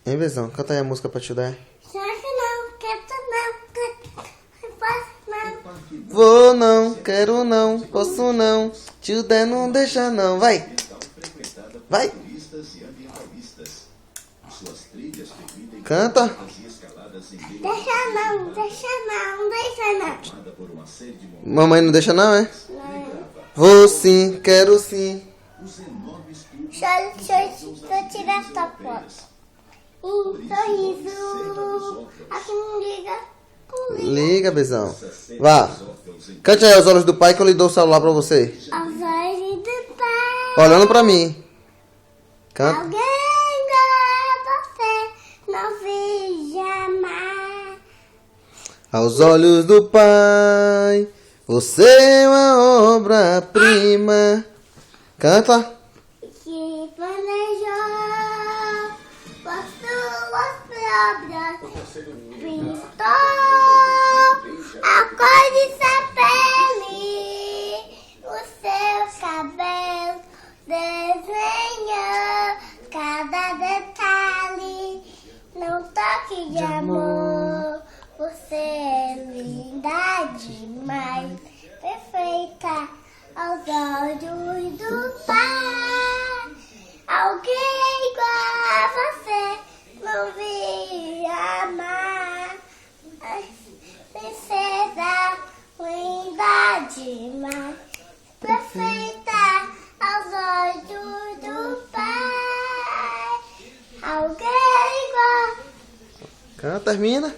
Hein, Bezão? Canta aí a música pra te dar. Será que não? Quero não. Vou não, quero não, posso não. Tio Dé não deixa não. Vai. Vai. Canta. Deixa não. Mamãe não deixa não, é? Não. Vou sim, quero sim. Deixa eu tirar essa foto. Sorriso. Aqui não liga. Liga, Bezão. Vá. Cante aí Aos Olhos do Pai que eu lhe dou o celular pra você. Aos olhos do pai. Olhando pra mim. Canta. Alguém igual você não vi jamais. Aos olhos do Pai, você é uma obra-prima. Canta. Que planejou por suas próprias. Pintou a cor de sua pele, o seu cabelo, desenhou cada detalhe. Num toque de amor, você é linda demais, perfeita aos olhos do Pai. Alguém igual a você não vi amar. Princesa, linda demais, perfeita aos olhos do Pai. Alguém igual. Canta, termina.